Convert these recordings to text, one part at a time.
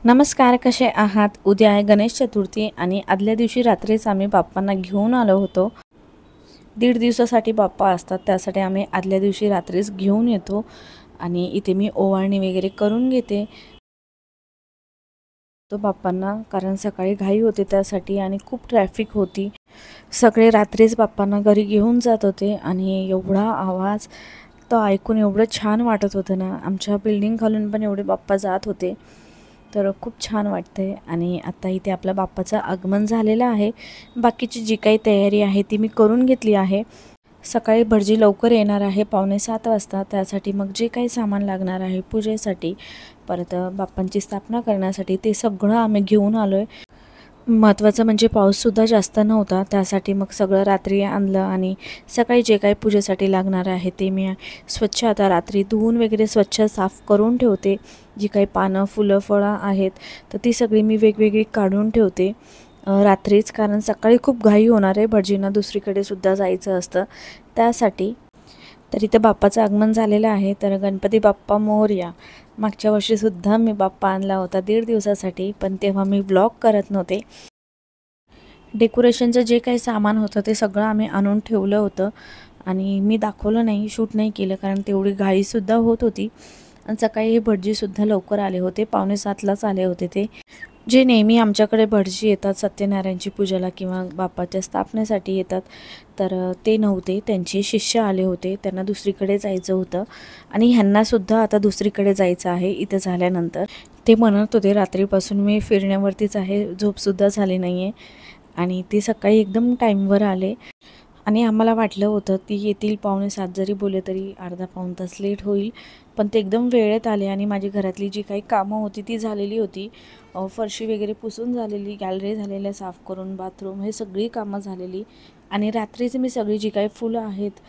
नमस्कार, कसे आहात? उद्या आहे गणेश चतुर्थी आणि आदल्या दिवशी रात्रीच आम्ही बाप्पांना घेऊन आलो होतो। 1.5 दिवसासाठी बाप्पा असतात, त्यासाठी आम्ही आदल्या दिवशी रात्रीच घेऊन येतो आणि इथे मी ओवाळणी वगैरे करून घेते तो बाप्पांना, कारण सकाळी घाई होते त्यासाठी आणि खूप ट्रॅफिक होती। सगळे रात्रीच बाप्पांना घरी घेऊन जात होते आणि एवढा आवाज तो ऐकून एवढं छान वाटत होतं ना। आमच्या बिल्डिंग खालून पण एवढे बाप्पा जात होते, तर खूप छान वाटतंय। आणि आता इथे आपल्या बाप्पाचं आगमन झालेलं आहे। बाकीची जी काही तयारी आहे ती मी करून घेतली आहे। सकाळी भटजी लवकर येणार आहे, 6:45 वाजता। त्यासाठी मग जे काही सामान लागणार आहे पूजेसाठी, परत बाप्पांची स्थापना करण्यासाठी, ते सगळं आम्ही घेऊन आलोय। महत्त्वाचं म्हणजे पाऊससुद्धा जास्त नव्हता, त्यासाठी मग सगळं रात्री आणलं आणि सकाळी जे काही पूजेसाठी लागणार आहे ते मी स्वच्छ आता रात्री धुवून वगैरे स्वच्छ साफ करून ठेवते। जी काही पानं, फुलं, फळं आहेत तर ती सगळी मी वेगवेगळी काढून ठेवते रात्रीच, कारण सकाळी खूप घाई होणार आहे, भटजींना दुसरीकडे सुद्धा जायचं असतं त्यासाठी। तर इथं बाप्पाचं आगमन झालेलं आहे, तर गणपती बाप्पा मोरया। मागच्या वर्षीसुद्धा मी बाप्पा आणला होता 1.5 दिवसासाठी, पण तेव्हा मी व्लॉग करत नव्हते। डेकोरेशनचं जे काही सामान होतं ते सगळं आम्ही आणून ठेवलं होतं आणि मी दाखवलं नाही, शूट नाही केलं, कारण तेवढी घाईसुद्धा होत होती। आणि सकाळी हे भटजीसुद्धा लवकर आले होते, 6:45लाच आले होते ते। जे नेहमी आमच्याकडे भटजी येतात सत्यनारायणची पूजेला किंवा बाप्पाच्या स्थापनेसाठी येतात, तर ते नव्हते, त्यांचे शिष्य आले होते, त्यांना दुसरीकडे जायचं होतं आणि ह्यांनासुद्धा आता दुसरीकडे जायचं आहे इथं झाल्यानंतर। ते म्हणत होते रात्रीपासून मी फिरण्यावरतीच आहे, झोपसुद्धा झाली नाही आहे। आणि ते सकाळी एकदम टाईमवर आले आणि आम्हाला वाटलं होतं ती येतील 6:45, जरी बोलले तरी अर्धा पाऊण तास लेट होईल, पण ते एकदम वेळेत आले। आणि माझी घरातली जी काही कामं होती ती झालेली होती, फरशी वगैरे पुसून झालेली, गॅलरी झालेल्या साफ करून, बाथरूम, हे सगळी कामं झालेली। आणि रात्रीच मी सगळी जी काही फुलं आहेत,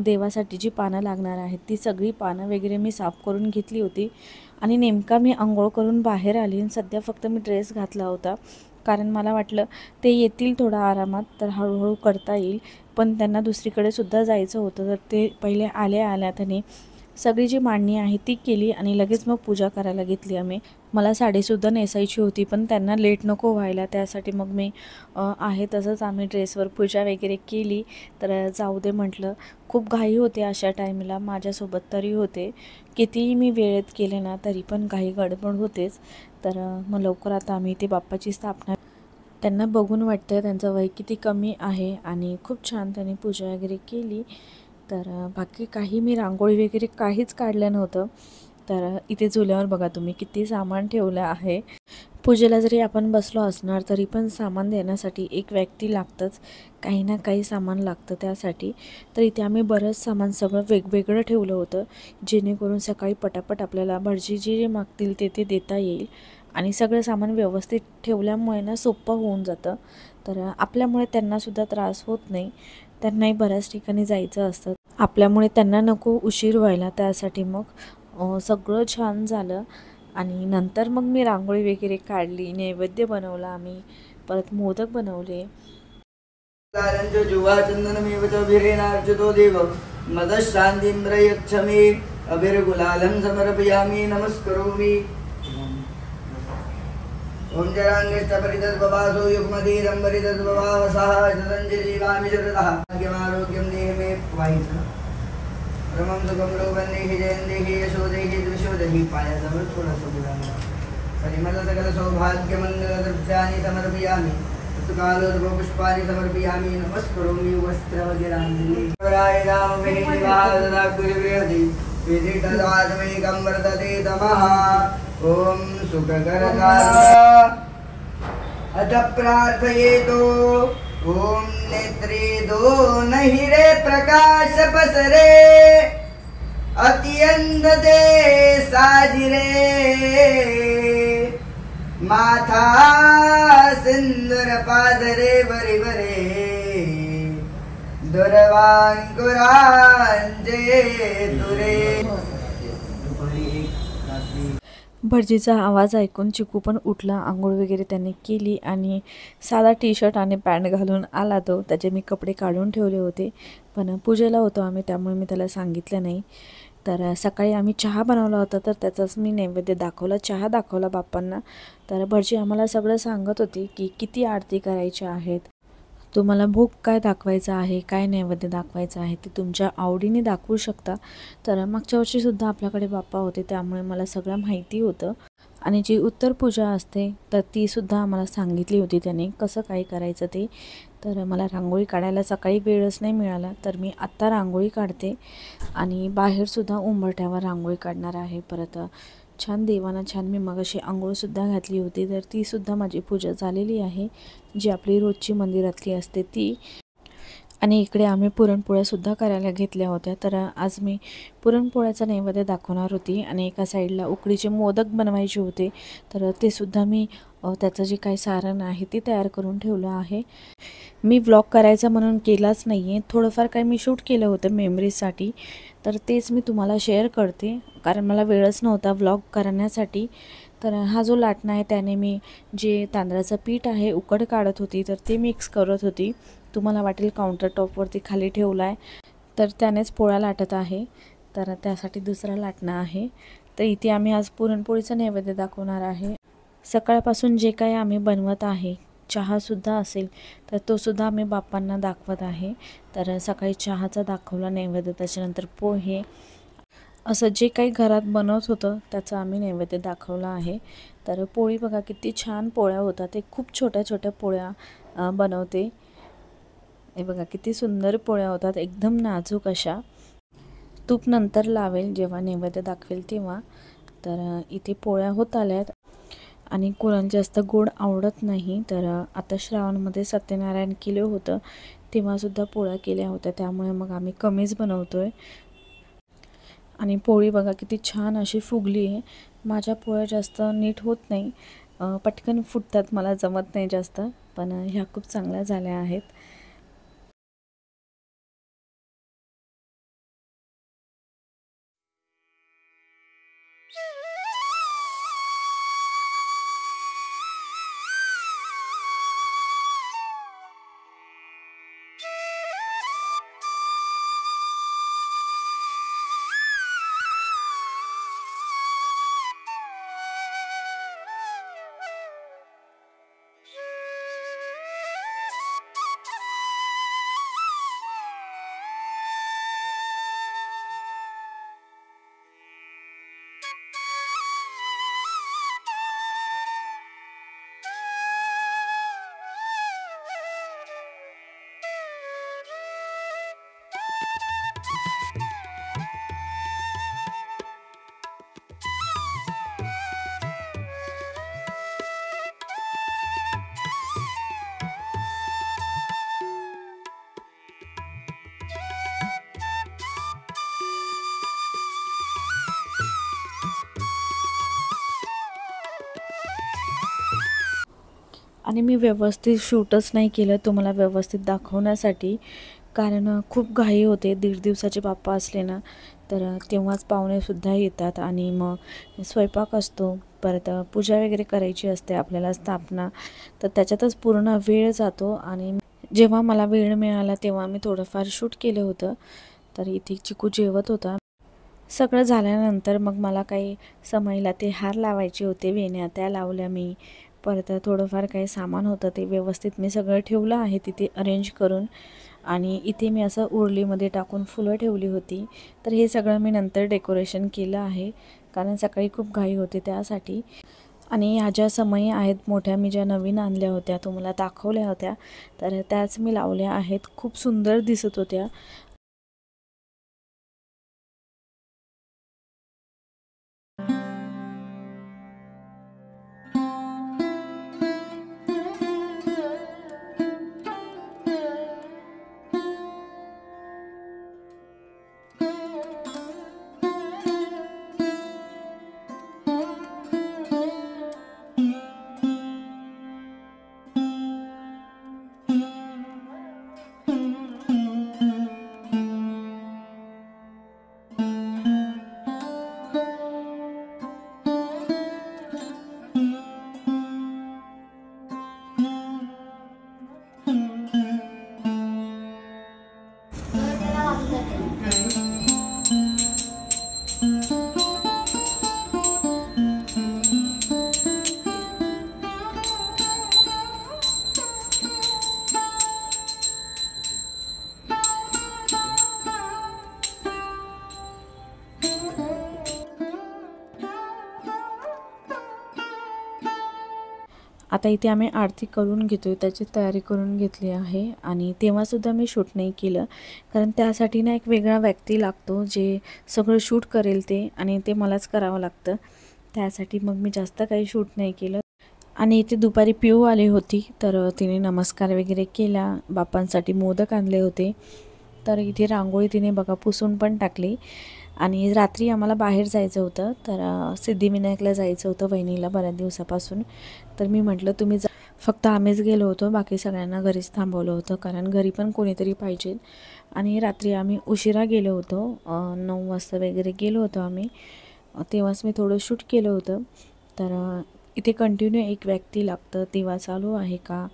देवासाठी जी पानं लागणार आहेत ती सगळी पानं वगैरे मी साफ करून घेतली होती। आणि नेमका मी अंघोळ करून बाहेर आली आणि सध्या फक्त मी ड्रेस घातला होता, कारण मला वाटलं ते येतील थोडा आरामात तर हळूहळू करता येईल, पण त्यांना दुसरीकडे सुद्धा जायचं होतं। तर ते पहिले आल्या त्यांनी सगळी जी मांडणी आहे ती केली आणि लगेच मग पूजा करायला घेतली आम्ही। मला साडीसुद्धा नेसायची होती, पण त्यांना लेट नको व्हायला, त्यासाठी मग मी आहे तसंच आम्ही ड्रेसवर पूजा वगैरे केली। तर जाऊ दे म्हटलं, खूप घाई होते अशा टाईमला, माझ्यासोबत तरी होते। कितीही मी वेळेत केले ना तरी पण घाई गडबड होतेच। तर मग लवकर आता आम्ही इथे बाप्पाची स्थापना, त्यांना बघून वाटतं त्यांचं वय किती कमी आहे आणि खूप छान त्यांनी पूजा वगैरे केली। तर बाकी काही मी रांगोळी वगैरे काहीच काढलं नव्हतं। तर इथे झुल्यावर बघा तुम्ही किती सामान ठेवलं आहे। पूजेला जरी आपण बसलो असणार तरी पण सामान देण्यासाठी एक व्यक्ती लागतंच, काही ना काही सामान लागतं त्यासाठी। तर इथे आम्ही बरंच सामान सगळं वेगवेगळं ठेवलं होतं, जेणेकरून सकाळी पटापट आपल्याला भटजी जे मागतील ते देता येईल। आणि सगळं सामान व्यवस्थित ठेवल्यामुळे ना सोपं होऊन जातं, तर आपल्यामुळे त्यांनासुद्धा त्रास होत नाही। त्यांनाही बऱ्याच ठिकाणी जायचं असतं, आपल्यामुळे त्यांना नको उशीर व्हायला, त्यासाठी मग सगळं छान झालं। आणि नंतर मग मी रांगोळी वगैरे काढली, नैवेद्य बनवला आम्ही, परत मोदक बनवले। जुवाचंदनमेव च वीरेणार्चितो देव मदशान्तिं प्रयच्छमे अभिर्गुलालं समर्पयामि नमस्करोमि। ओम जरांगेस्तपरितद्भवासो युग्मधीरंबरितद्भवावसः जतञ्जलीवामि शरदः भाग्यमारोग्यं देहि मे वाहितं परमं सुखं लोकं देहि जयं देहि यशो देहि द्विषो देहि पायाजवळ थोडंसं बोलावं। परिमल सकल सौभाग्यमङ्गलद्रव्याणि समर्पयामि, ऋतुकालोद्भवपुष्पाणि समर्पयामि नमस्करोमि। वस्त्रवज्राञ्जलि वराय राममेहि निवासदा कुलगृहति विदितदात्मेकं वर्तते तमः। ओम सुखकरदा अथ प्रार्थयेतो ओम नेत्रे दो नहि रे प्रकाश पसरे अत्यंत दे साजिरे माथा सिंदूर पाजरे बरे बरे दुर्वांकुरांजे तुरे। भटजीचा आवाज ऐकून चिकू पण उठला, आंघोळ वगैरे त्याने केली आणि साधा टी-शर्ट आणि पॅन्ट घालून आला तो। त्याचे मी कपडे काढून ठेवले होते, पण पूजेला होतो आम्ही त्यामुळे मी त्याला सांगितलं नाही। तर सकाळी आम्ही चहा बनवला होता, तर त्याचाच मी नैवेद्य दाखवला, चहा दाखवला बाप्पांना. तर भटजी आम्हाला सगळं सांगत होती की किती आरती करायच्या आहेत, तुम्हाला भोग काय दाखवायचा आहे, काय नैवेद्य दाखवायचं आहे ते तुमच्या आवडीने दाखवू शकता. तर मागच्या वर्षीसुद्धा आपल्याकडे बाप्पा होते, त्यामुळे मला सगळं माहिती होतं. आणि जी उत्तर पूजा असते तर तीसुद्धा आम्हाला सांगितली होती त्याने कसं काय करायचं ते. तर मला रांगोळी काढायला सकाळी वेळच नाही मिळाला, तर मी आत्ता रांगोळी काढते आणि बाहेरसुद्धा उंबरठ्यावर रांगोळी काढणार आहे. परत छान देवांना छान मी मगाशी आंघोळसुद्धा घातली होती, तर तीसुद्धा माझी पूजा झालेली आहे, जी आपली रोजची मंदिरातली असते ती. आणि इकडे आम्ही पुरणपोळ्यासुद्धा करायला घेतल्या होत्या. तर आज मी पुरणपोळ्याचा नैवेद्य दाखवणार होती आणि एका साईडला उकडीचे मोदक बनवायचे होते. तर ते सुद्धा मी त्याचं जे काही सारण आहे ते तयार करून ठेवलं आहे. मी व्लॉग करायचा म्हणून केलाच नाही आहे, थोडंफार काही मी शूट केलं होतं मेमरीजसाठी, तर तेच मी तुम्हाला शेअर करते, कारण मला वेळच नव्हता व्लॉग करण्यासाठी. तर हा जो लाटणा आहे त्याने मी जे तांदळाचं पीठ आहे उकड काढत होती, तर ते मिक्स करत होती. तुम्हाला वाटेल काउंटर टॉपवरती खाली ठेवला आहे, तर त्यानेच पोळ्या लाटत आहे. तर त्यासाठी दुसरा लाटणा आहे. तर इथे आम्ही आज पुरणपोळीचं नैवेद्य दाखवणार आहे. सकाळपासून जे काही आम्ही बनवत आहे, चहासुद्धा असेल तर तोसुद्धा आम्ही बाप्पांना दाखवत आहे. तर सकाळी चहाचा दाखवला नैवेद्य, त्याच्यानंतर पोहे, असं जे काही घरात बनवत होतं त्याचं आम्ही नैवेद्य दाखवला आहे. तर पोळी बघा किती छान पोळ्या होतात, ते खूप छोट्या छोट्या पोळ्या बनवते. हे बघा किती सुंदर पोळ्या होतात, एकदम नाजूक अशा. तूप नंतर लावेल जेव्हा नैवेद्य दाखवेल तेव्हा. तर इथे पोळ्या होत आल्यात आणि कोणाला जास्त गोड आवडत नाही. तर आता श्रावणमध्ये सत्यनारायण केलं होतं तेव्हासुद्धा पोळ्या केल्या होत्या, त्यामुळे मग आम्ही कमीच बनवतो आहे. आणि पोळी बघा किती छान अशी फुगली आहे. माझ्या पोळ्या जास्त नीट होत नाही, पटकन फुटतात, मला जमत नाही जास्त, पण ह्या खूप चांगल्या झाल्या आहेत. आणि मी व्यवस्थित शूटच नाही केलं तुम्हाला व्यवस्थित दाखवण्यासाठी, कारण खूप घाई होते. 1.5 दिवसाचे बाप्पा असले ना तर तेव्हाच पाहुणेसुद्धा येतात आणि मग स्वयंपाक असतो, परत पूजा वगैरे करायची असते आपल्याला, स्थापना, तर त्याच्यातच पूर्ण वेळ जातो. आणि जेव्हा मला वेळ मिळाला तेव्हा मी थोडंफार शूट केलं होतं. तर इथे चिकू जेवत होता. सगळं झाल्यानंतर मग मला काही समईला ते हार लावायचे होते, वेण्या त्या लावल्या मी. परत थोडंफार काही सामान होतं ते व्यवस्थित मी सगळं ठेवलं आहे तिथे अरेंज करून. आणि इथे मी असं उरलीमध्ये टाकून फुलं ठेवली होती. तर हे सगळं मी नंतर डेकोरेशन केलं आहे, कारण सकाळी खूप घाई होते त्यासाठी. आणि ह्या ज्या समई आहेत मोठ्या, मी ज्या नवीन आणल्या होत्या तुम्हाला दाखवल्या होत्या, तर त्याच मी लावल्या आहेत, खूप सुंदर दिसत होत्या. आता इथे आम्ही आरती करून घेतोय, त्याची तयारी करून घेतली आहे. आणि तेव्हासुद्धा मी शूट नाही केलं, कारण त्यासाठी ना एक वेगळा व्यक्ती लागतो जे सगळं शूट करेल ते, आणि ते मलाच करावं लागतं. त्यासाठी मग मी जास्त काही शूट नाही केलं. आणि इथे दुपारी पिऊ आली होती, तर तिने नमस्कार वगैरे केला. बाप्पांसाठी मोदक आणले होते. तर इथे रांगोळी तिने बघा पुसून पण टाकली. आणि रात्री आम्हाला बाहेर जायचं होतं, तर सिद्धिविनायकला जायचं होतं वहिनीला बऱ्याच दिवसापासून. तर मी म्हटलं तुम्ही जा. फक्त आम्हीच गेलो होतो, बाकी सगळ्यांना घरीच थांबवलं होतं, कारण घरी पण कोणीतरी पाहिजे. आणि रात्री आम्ही उशिरा गेलो होतो, 9 वाजता वगैरे गेलो होतो आम्ही. तेव्हाच मी थोडं शूट केलं होतं. तर इथे कंटिन्यू एक व्यक्ती लागतं, दिवा चालू आहे का,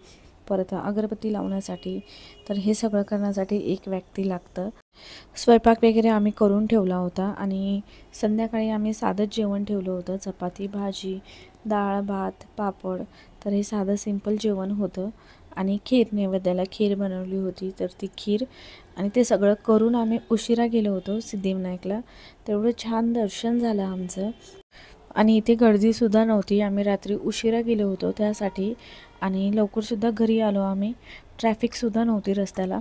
परत अगरबत्ती लावण्यासाठी, तर हे सगळं करण्यासाठी एक व्यक्ती लागतं. स्वयंपाक वगैरे आम्ही करून ठेवला होता. आणि संध्याकाळी आम्ही साधंच जेवण ठेवलं होतं, चपाती भाजी, डाळ भात पापड. तर हे साधं सिंपल जेवण होतं. आणि खीर, नैवेद्याला खीर बनवली होती, तर ती खीर. आणि ते सगळं करून आम्ही उशिरा गेलो होतो सिद्धिविनायकला. तेवढं छान दर्शन झालं आमचं. आणि इथे गर्दीसुद्धा नव्हती, आम्ही रात्री उशिरा गेलो होतो त्यासाठी. आणि लवकरसुद्धा घरी आलो आम्ही, ट्रॅफिकसुद्धा नव्हती रस्त्याला.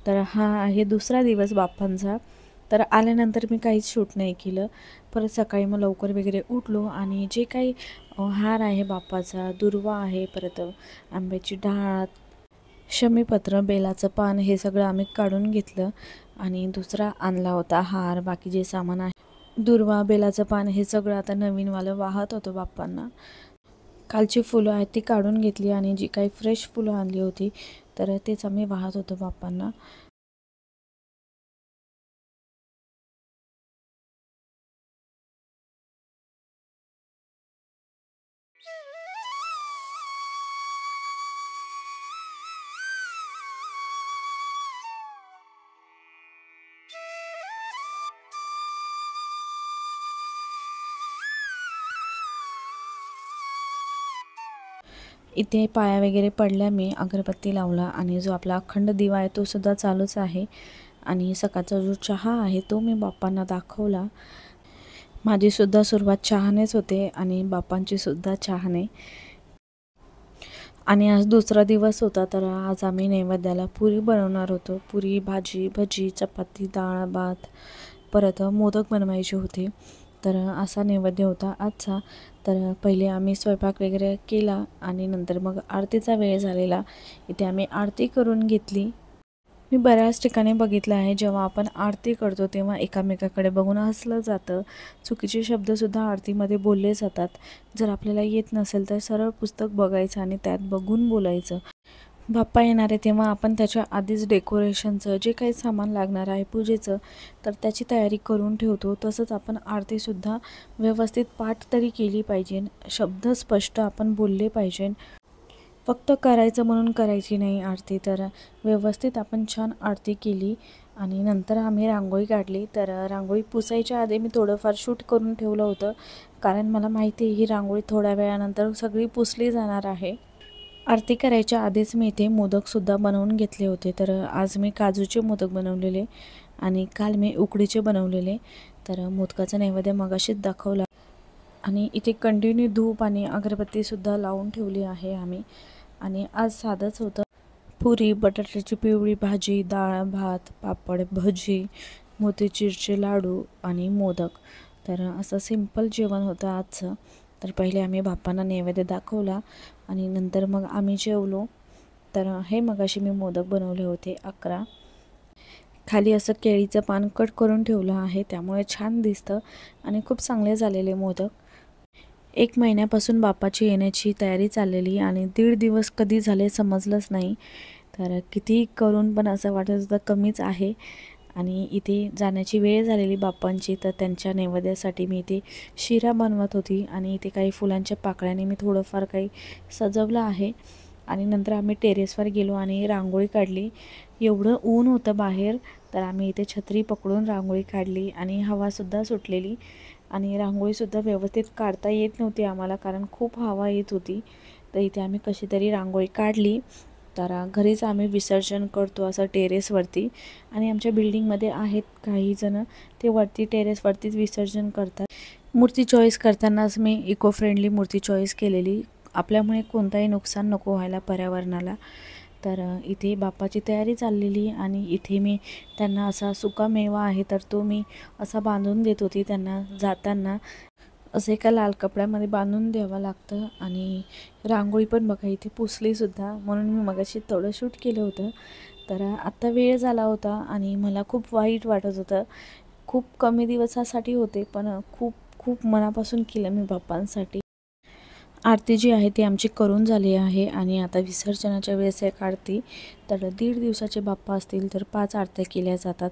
तर हा आहे दुसरा दिवस बाप्पांचा. तर आल्यानंतर मी काहीच शूट नाही केलं. परत सकाळी मग लवकर वगैरे उठलो, आणि जे काही हार आहे बाप्पाचा, दुर्वा आहे, परत आंब्याची डाळ, शमीपत्र, बेलाचं पान, हे सगळं आम्ही काढून घेतलं. आणि दुसरा आणला होता हार, बाकी जे सामान आहे, दुर्वा, बेलाचं पान, हे सगळं आता नवीनवालं वाहत होतं बाप्पांना. कालची फुलं आहेत ती काढून घेतली, आणि जी काही फ्रेश फुलं आणली होती तर तेच आम्ही वाहत होतो बाप्पांना. इथे पाया वगैरे पडल्या, मी अगरबत्ती लावला, आणि जो आपला अखंड दिवा आहे तो सुद्धा चालूच आहे. आणि सकाळचा जो चहा आहे तो मी बाप्पांना दाखवला. माझीसुद्धा सुरुवात चहानेच होते, आणि बाप्पांचीसुद्धा चहाने. आणि आज दुसरा दिवस होता, तर आज आम्ही नैवेद्याला पुरी बनवणार होतो. पुरी, भाजी, भजी, चपाती, डाळ भात, परत मोदक बनवायचे होते. तर असा नैवेद्य होता आजचा. तर पहिले आम्ही स्वयंपाक वगैरे केला, आणि नंतर मग आरतीचा वेळ झालेला. इथे आम्ही आरती करून घेतली. मी बऱ्याच ठिकाणी बघितलं आहे, जेव्हा आपण आरती करतो तेव्हा एकामेकाकडे बघून हसलं जातं. चुकीचे शब्दसुद्धा आरतीमध्ये बोलले जातात. जर आपल्याला येत नसेल तर सरळ पुस्तक बघायचं आणि त्यात बघून बोलायचं. बाप्पा येणार आहे तेव्हा आपण त्याच्या आधीच डेकोरेशनचं जे काही सामान लागणार आहे पूजेचं, तर त्याची तयारी करून ठेवतो. तसंच आपण आरतीसुद्धा व्यवस्थित पाठ तरी केली पाहिजे, शब्द स्पष्ट आपण बोलले पाहिजे. फक्त करायचं म्हणून करायची नाही आरती, तर व्यवस्थित आपण छान आरती केली. आणि नंतर आम्ही रांगोळी काढली. तर रांगोळी पुसायच्या आधी मी थोडंफार शूट करून ठेवलं होतं, कारण मला माहिती आहे ही रांगोळी थोड्या वेळानंतर सगळी पुसली जाणार आहे. आरती करायच्या आधीच मी इथे मोदकसुद्धा बनवून घेतले होते. तर आज मी काजूचे मोदक बनवलेले, आणि काल मी उकडीचे बनवलेले. तर मोदकाचा नैवेद्य मगाशीच दाखवला. आणि इथे कंटिन्यू धूप आणि अगरबत्तीसुद्धा लावून ठेवली आहे आम्ही. आणि आज साधंच होतं, पुरी, बटाट्याची पिवळी भाजी, डाळ भात, पापड, भजी, मोतीचूरचे लाडू आणि मोदक. तर असं सिंपल जेवण होतं आजचं. तर पहिले आम्ही बाप्पांना नैवेद्य दाखवला, आणि नंतर मग आम्ही जेवलो. तर हे मगाशी मी मोदक बनवले होते 11. खाली असं केळीचं पान कट करून ठेवलं आहे, त्यामुळे छान दिसतं, आणि खूप चांगले झालेले मोदक. 1 महिन्यापासून बाप्पाची येण्याची तयारी चाललेली, आणि 1.5 दिवस कधी झाले समजलंच नाही. तर किती करून पण असं वाटत होतं कमीच आहे. आणि इथे जाण्याची वेळ झालेली बाप्पांची, तर त्यांच्या नैवेद्यासाठी मी इथे शिरा बनवत होती. आणि इथे काही फुलांच्या पाकळ्याने मी थोडंफार काही सजवलं आहे. आणि नंतर आम्ही टेरेसवर गेलो आणि रांगोळी काढली. एवढं ऊन होतं बाहेर, तर आम्ही इथे छत्री पकडून रांगोळी काढली, आणि हवासुद्धा सुटलेली. आणि रांगोळीसुद्धा व्यवस्थित काढता येत नव्हती आम्हाला, कारण खूप हवा येत होती. तर इथे आम्ही कशी तरी रांगोळी काढली. तर घरीच आम्ही विसर्जन करतो असं टेरेसवरती. आणि आमच्या बिल्डिंगमध्ये आहेत काही जण, ते वरती टेरेसवरतीच विसर्जन करतात. मूर्ती चॉईस करतानाच मी इको फ्रेंडली मूर्ती चॉईस केलेली. आपल्यामुळे कोणताही नुकसान नको व्हायला पर्यावरणाला। तर इथे बाप्पाची तयारी चाललेली आणि इथे मी त्यांना असा सुका मेवा आहे तर तो मी असा बांधून देत होती त्यांना जाताना। असं एका लाल कपड्यामध्ये बांधून द्यावं लागतं आणि रांगोळी पण बघा इथे पुसलीसुद्धा, म्हणून मी मगाशी थोडं शूट केलं होतं। तर आत्ता वेळ झाला होता आणि मला खूप वाईट वाटत होतं। खूप कमी दिवसासाठी होते पण खूप खूप मनापासून केलं मी बाप्पांसाठी। आरती जी आहे ती आमची करून झाली आहे आणि आता विसर्जनाच्या वेळेस एक आरती, तर 1.5 दिवसाचे बाप्पा असतील तर 5 आरत्या केल्या जातात।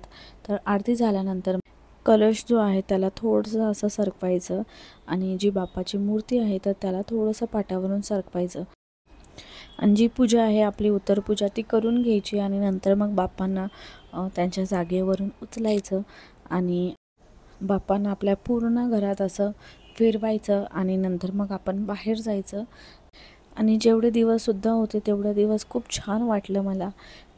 तर आरती झाल्यानंतर कलश जो आहे त्याला थोडंसं असं सरकवायचं आणि जी बाप्पाची मूर्ती आहे तर त्याला थोडंसं पाटावरून सरकवायचं आणि जी पूजा आहे आपली उत्तर पूजा ती करून घ्यायची आणि नंतर मग बाप्पांना त्यांच्या जागेवरून उचलायचं आणि बाप्पांना आपल्या पूर्ण घरात असं फिरवायचं आणि नंतर मग आपण बाहेर जायचं। आणि जेवढे दिवससुद्धा होते तेवढे दिवस खूप छान वाटलं मला,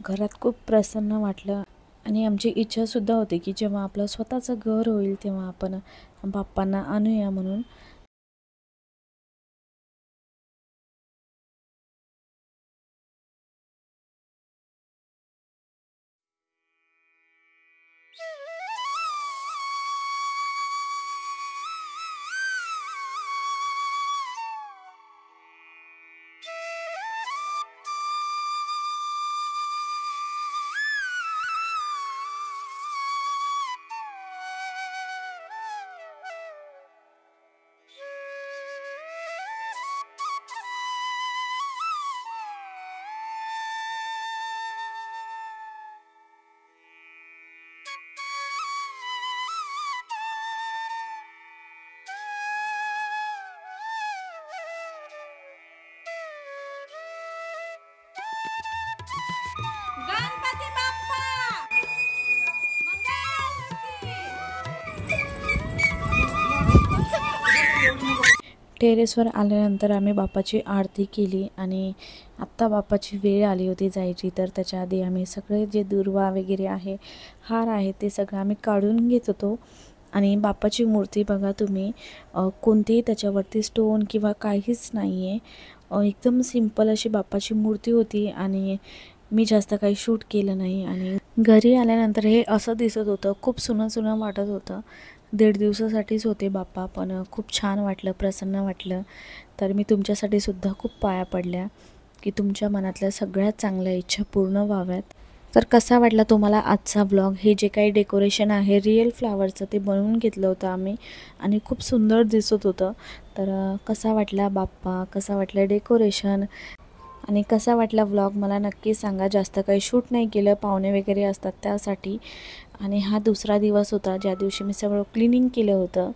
घरात खूप प्रसन्न वाटलं आणि आमची इच्छासुद्धा होती की जेव्हा आपलं स्वतःचं घर होईल तेव्हा आपण बाप्पांना आणूया म्हणून। गणपती बाप्पा टेरेसवर आल्यानंतर आम्ही बाप्पाची आरती केली आणि आत्ता बाप्पाची वेळ आली होती जायची, तर त्याच्या आधी आम्ही सगळे जे दुर्वा वगैरे आहे, हार आहे ते सगळं आम्ही काढून घेत होतो। आणि बाप्पाची मूर्ती बघा तुम्ही, कोणतेही त्याच्यावरती स्टोन किंवा काहीच नाही आहे, एकदम सिंपल अशी बाप्पाची मूर्ती होती आणि मी जास्त काही शूट केलं नाही। आणि घरी आल्यानंतर हे असं दिसत होतं, खूप सुनं वाटत होतं। 1.5 दिवसासाठीच होते बाप्पा पण खूप छान वाटलं, प्रसन्न वाटलं। तर मी तुमच्यासाठी सुद्धा खूप पाया पडल्या की तुमच्या मनातल्या सगळ्यात चांगल्या इच्छा पूर्ण व्हाव्यात। तर कसा वाटला तुम्हाला आजचा व्लॉग? हे जे काही डेकोरेशन आहे रिअल फ्लावरचं ते बनवून घेतलं होतं आम्ही आणि खूप सुंदर दिसत होतं। तर कसा वाटला बाप्पा, कसा वाटलं डेकोरेशन आणि कसा वाटला व्लॉग मला नक्की सांगा। जास्त काही शूट नाही केलं, पाहुणे वगैरे असतात त्यासाठी। आणि हा दुसरा दिवस होता ज्या दिवशी मी सगळं क्लिनिंग केलं होतं।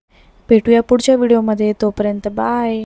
भेटूया पुढच्या व्हिडिओमध्ये, तोपर्यंत बाय।